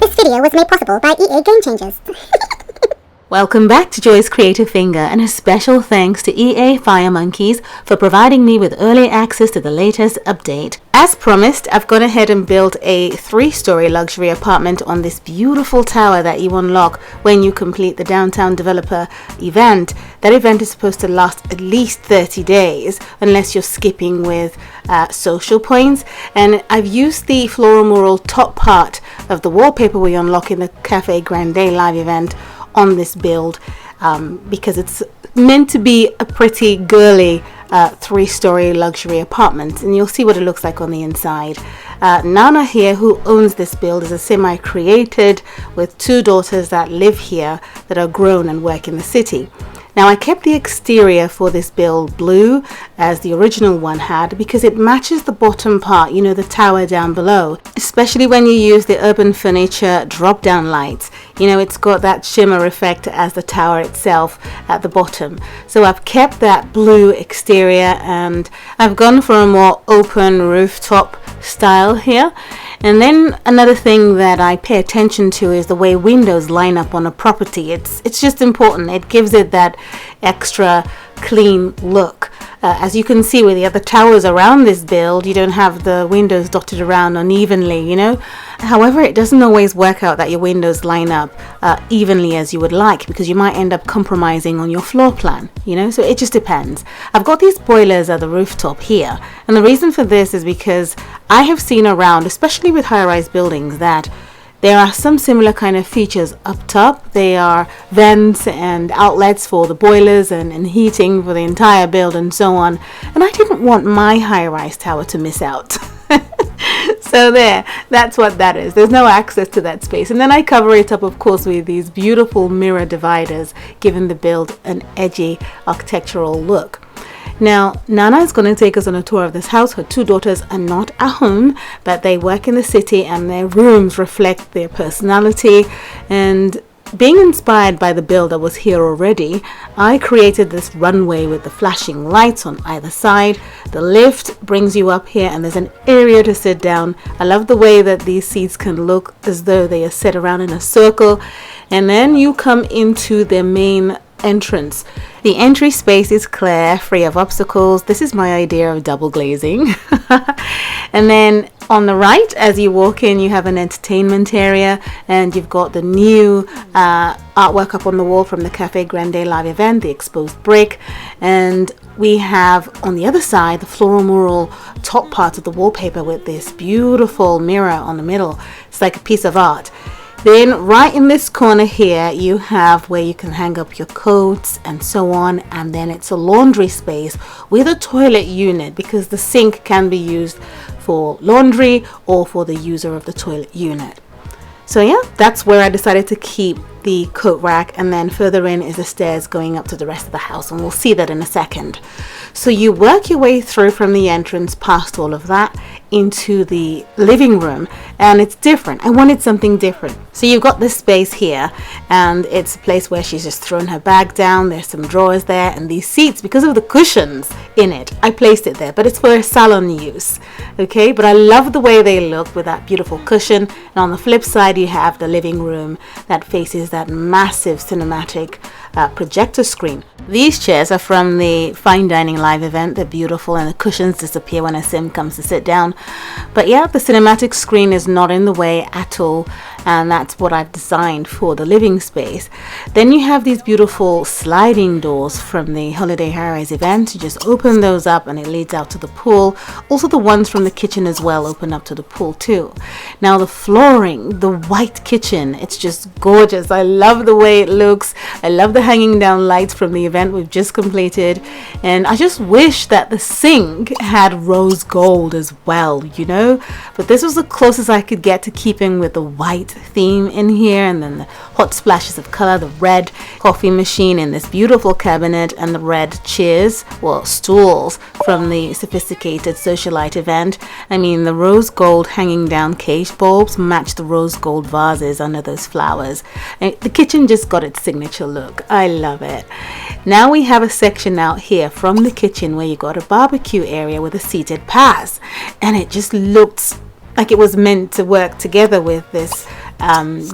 This video was made possible by EA Gamechangers. Welcome back to Joy's Creative Finger, and a special thanks to EA FIREMONKEYS for providing me with early access to the latest update. As promised, I've gone ahead and built a 3-story luxury apartment on this beautiful tower that you unlock when you complete the Downtown Developer event. That event is supposed to last at least 30 days, unless you're skipping with social points. And I've used the floral mural top part of the wallpaper we unlock in the Cafe Grande live event on this build because it's meant to be a pretty girly 3-story luxury apartment, and you'll see what it looks like on the inside. Nana here, who owns this build, is a semi-created with 2 daughters that live here that are grown and work in the city. Now, I kept the exterior for this build blue as the original one had because it matches the bottom part, you know, the tower down below, especially when you use the Urban Furniture drop down lights. You know, it's got that shimmer effect as the tower itself at the bottom. So I've kept that blue exterior, and I've gone for a more open rooftop style here. And then another thing that I pay attention to is the way windows line up on a property. It's just important. It gives it that extra clean look. As you can see with the other towers around this build, you don't have the windows dotted around unevenly, you know. However, it doesn't always work out that your windows line up evenly as you would like, because you might end up compromising on your floor plan, you know, so it just depends. I've got these boilers at the rooftop here, and the reason for this is because I have seen around, especially with high-rise buildings, that there are some similar kind of features up top. They are vents and outlets for the boilers and heating for the entire build and so on. And I didn't want my high-rise tower to miss out. So that's what that is. There's no access to that space. And then I cover it up, of course, with these beautiful mirror dividers, giving the build an edgy architectural look. Now, Nana is going to take us on a tour of this house. Her 2 daughters are not at home, but they work in the city, and their rooms reflect their personality. And being inspired by the build that was here already, I created this runway with the flashing lights on either side. The lift brings you up here, and there's an area to sit down. I love the way that these seats can look as though they are set around in a circle. And then you come into their main entrance. The entry space is clear, free of obstacles. This is my idea of double glazing. And then on the right, as you walk in, you have an entertainment area, and you've got the new artwork up on the wall from the Cafe Grande live event, the exposed brick. And we have on the other side the floral mural top part of the wallpaper with this beautiful mirror on the middle. It's like a piece of art. Then right in this corner here, you have where you can hang up your coats and so on. And then it's a laundry space with a toilet unit, because the sink can be used for laundry or for the user of the toilet unit. So yeah, that's where I decided to keep the coat rack, and then further in is the stairs going up to the rest of the house, and we'll see that in a second. So you work your way through from the entrance past all of that into the living room, and it's different. I wanted something different. So you've got this space here, and it's a place where she's just thrown her bag down. There's some drawers there, and these seats, because of the cushions in it, I placed it there, but it's for salon use. Okay, but I love the way they look with that beautiful cushion. And on the flip side, you have the living room that faces that massive cinematic projector screen. These chairs are from the Fine Dining live event. They're beautiful, and the cushions disappear when a sim comes to sit down. But yeah, the cinematic screen is not in the way at all, and that's what I've designed for the living space. Then you have these beautiful sliding doors from the Holiday High-Rise event. You just open those up and it leads out to the pool. Also, the ones from the kitchen as well open up to the pool too. Now the flooring, the white kitchen, it's just gorgeous. I love the way it looks. I love the hanging down lights from the event we've just completed, and I just wish that the sink had rose gold as well, you know, but this was the closest I could get to keeping with the white theme in here. And then the hot splashes of color, the red coffee machine in this beautiful cabinet, and the red chairs, well, stools from the sophisticated socialite event. I mean, the rose gold hanging down cage bulbs match the rose gold vases under those flowers, and the kitchen just got its signature look. I love it. Now we have a section out here from the kitchen where you got a barbecue area with a seated pass, and it just looks like it was meant to work together with this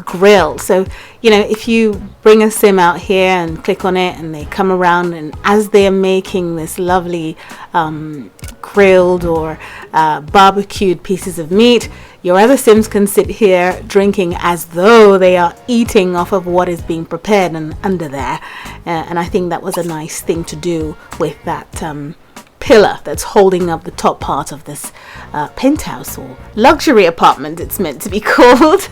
grill. So, you know, if you bring a sim out here and click on it and they come around, and as they're making this lovely grilled or barbecued pieces of meat, your other sims can sit here drinking as though they are eating off of what is being prepared and under there. And I think that was a nice thing to do with that pillar that's holding up the top part of this penthouse or luxury apartment, it's meant to be called.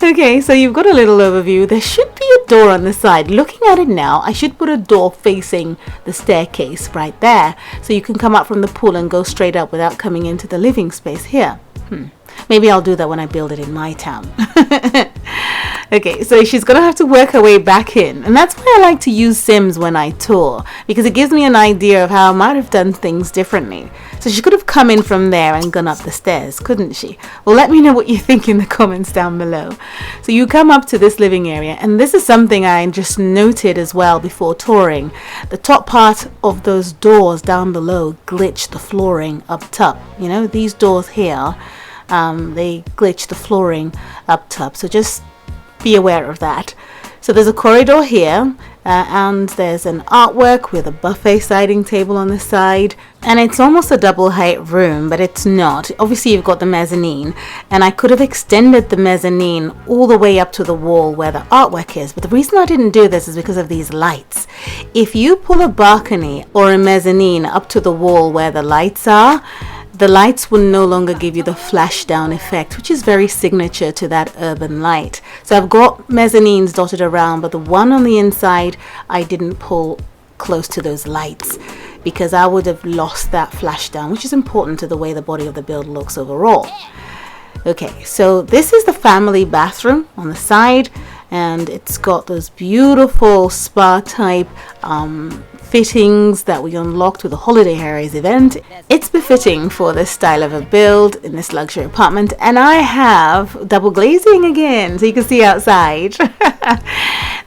Okay, so you've got a little overview. There should be a door on the side. Looking at it now, I should put a door facing the staircase right there, so you can come up from the pool and go straight up without coming into the living space here. Maybe I'll do that when I build it in my town. Okay, so she's gonna have to work her way back in, and that's why I like to use Sims when I tour, because it gives me an idea of how I might have done things differently. So she could have come in from there and gone up the stairs, couldn't she? Well, let me know what you think in the comments down below. So you come up to this living area, and this is something I just noted as well before touring. The top part of those doors down below glitch the flooring up top. You know, these doors here, they glitch the flooring up top, so just be aware of that. So there's a corridor here, and there's an artwork with a buffet siding table on the side, and it's almost a double height room, but it's not. Obviously you've got the mezzanine, and I could have extended the mezzanine all the way up to the wall where the artwork is, but the reason I didn't do this is because of these lights. If you pull a balcony or a mezzanine up to the wall where the lights are, the lights will no longer give you the flash down effect, which is very signature to that urban light. So I've got mezzanines dotted around, but the one on the inside I didn't pull close to those lights because I would have lost that flash down, which is important to the way the body of the build looks overall. Okay, so this is the family bathroom on the side, and it's got those beautiful spa type fittings that we unlocked with the Holiday Harry's event. It's befitting for this style of a build in this luxury apartment, and I have double glazing again, so you can see outside.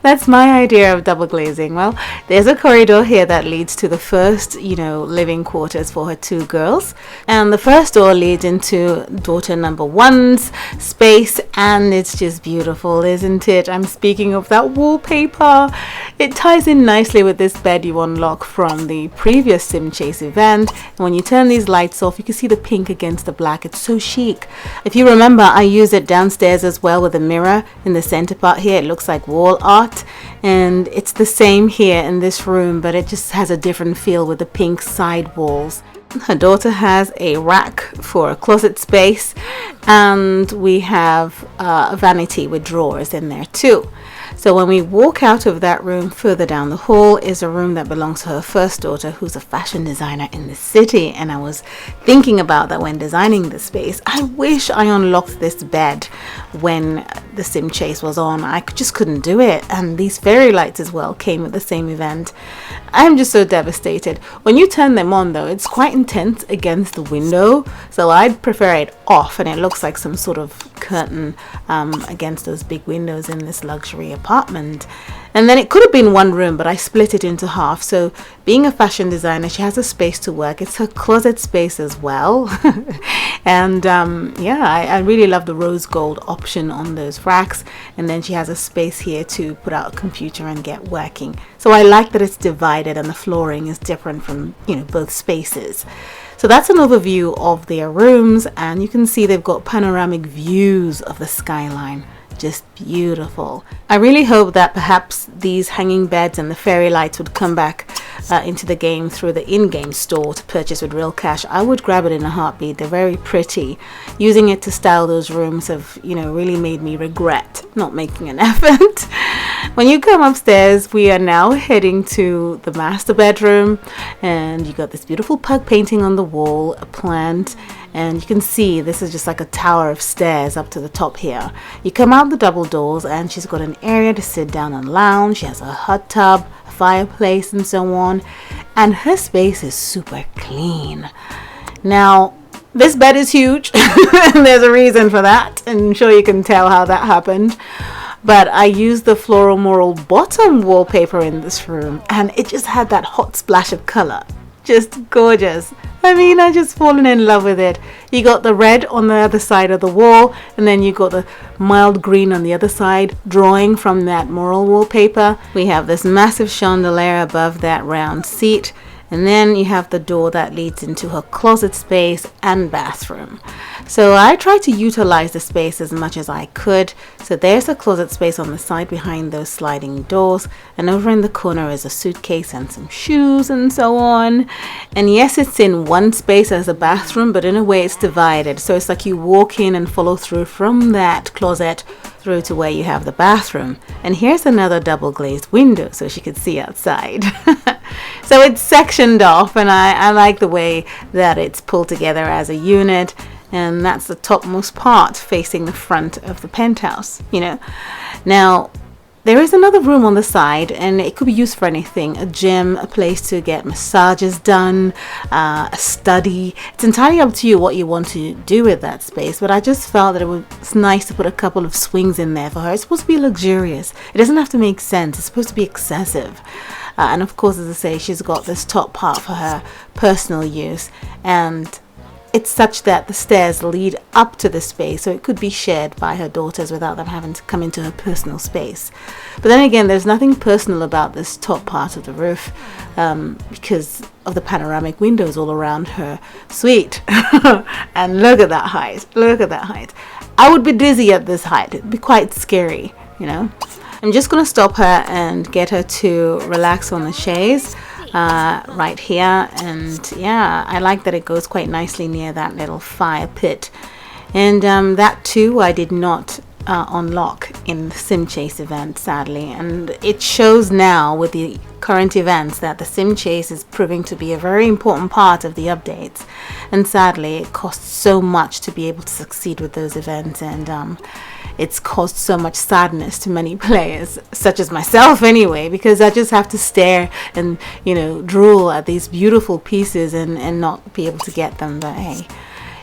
That's my idea of double glazing. Well, there's a corridor here that leads to the first, you know, living quarters for her two girls, and the first door leads into daughter number one's space, and it's just beautiful, isn't it? I'm speaking of that wallpaper. It ties in nicely with this bed you unlock from the previous Sim Chase event, and when you turn these lights off, you can see the pink against the black. It's so chic. If you remember, I use it downstairs as well with a mirror in the center part here. It looks like wall art, and it's the same here in this room, but it just has a different feel with the pink side walls. Her daughter has a rack for a closet space, and we have a vanity with drawers in there too. So when we walk out of that room, further down the hall is a room that belongs to her first daughter, who's a fashion designer in the city. And I was thinking about that when designing the space. I wish I unlocked this bed when the Sim Chase was on. I just couldn't do it. And these fairy lights as well came with the same event. I'm just so devastated. When you turn them on though, it's quite intense against the window. So I'd prefer it off, and it looks like some sort of curtain against those big windows in this luxury apartment. And then it could have been one room, but I split it into half. So being a fashion designer, she has a space to work. It's her closet space as well. And yeah, I really love the rose gold option on those racks. And then she has a space here to put out a computer and get working. So I like that it's divided and the flooring is different from, you know, both spaces. So that's an overview of their rooms, and you can see they've got panoramic views of the skyline. Just beautiful. I really hope that perhaps these hanging beds and the fairy lights would come back into the game through the in-game store to purchase with real cash. I would grab it in a heartbeat. They're very pretty. Using it to style those rooms have, you know, really made me regret not making an effort. When you come upstairs, we are now heading to the master bedroom, and you got this beautiful pug painting on the wall, a plant, and you can see this is just like a tower of stairs up to the top here. You come out the double doors, and she's got an area to sit down and lounge. She has a hot tub, a fireplace, and so on, and her space is super clean. Now, this bed is huge, and there's a reason for that, and I'm sure you can tell how that happened. But I used the floral moral bottom wallpaper in this room, and it just had that hot splash of color. just gorgeous. I mean, I just fallen in love with it. You got the red on the other side of the wall, and then you got the mild green on the other side, drawing from that mural wallpaper. We have this massive chandelier above that round seat, and then you have the door that leads into her closet space and bathroom. So I tried to utilize the space as much as I could. So there's a closet space on the side behind those sliding doors, and over in the corner is a suitcase and some shoes and so on. And yes, it's in one space as a bathroom, but in a way it's divided. So it's like you walk in and follow through from that closet through to where you have the bathroom. And here's another double glazed window so she could see outside. So it's sectioned off, and I like the way that it's pulled together as a unit. And that's the topmost part facing the front of the penthouse, you know. Now, there is another room on the side, and it could be used for anything. A gym, a place to get massages done, a study. It's entirely up to you what you want to do with that space, but I just felt that it was nice to put a couple of swings in there for her. It's supposed to be luxurious. It doesn't have to make sense. It's supposed to be excessive. And of course, as I say, she's got this top part for her personal use, and it's such that the stairs lead up to the space, so it could be shared by her daughters without them having to come into her personal space. But then again, there's nothing personal about this top part of the roof because of the panoramic windows all around her suite. And look at that height. Look at that height. I would be dizzy at this height. It'd be quite scary, you know. I'm just going to stop her and get her to relax on the chaise right here. And yeah, I like that it goes quite nicely near that little fire pit. And that too I did not unlock in the sim chase event, sadly, and it shows now with the current events that the sim chase is proving to be a very important part of the updates, and sadly it costs so much to be able to succeed with those events, and it's caused so much sadness to many players, such as myself anyway, because I just have to stare and, you know, drool at these beautiful pieces and not be able to get them. But hey,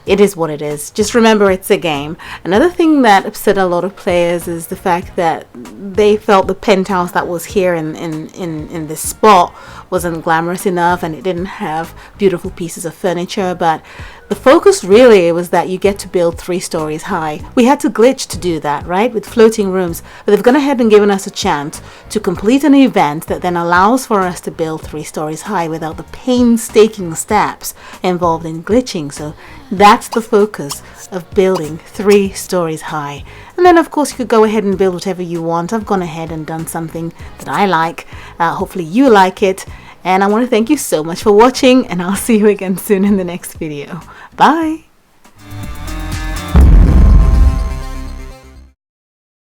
it is what it is. Just remember, it's a game. Another thing that upset a lot of players is the fact that they felt the penthouse that was here in this spot wasn't glamorous enough, and it didn't have beautiful pieces of furniture. But the focus really was that you get to build 3 stories high. We had to glitch to do that, right, with floating rooms, but they've gone ahead and given us a chance to complete an event that then allows for us to build 3 stories high without the painstaking steps involved in glitching. So that's the focus of building 3 stories high. And then of course you could go ahead and build whatever you want. I've gone ahead and done something that I like. Hopefully you like it. And I want to thank you so much for watching, and I'll see you again soon in the next video. Bye!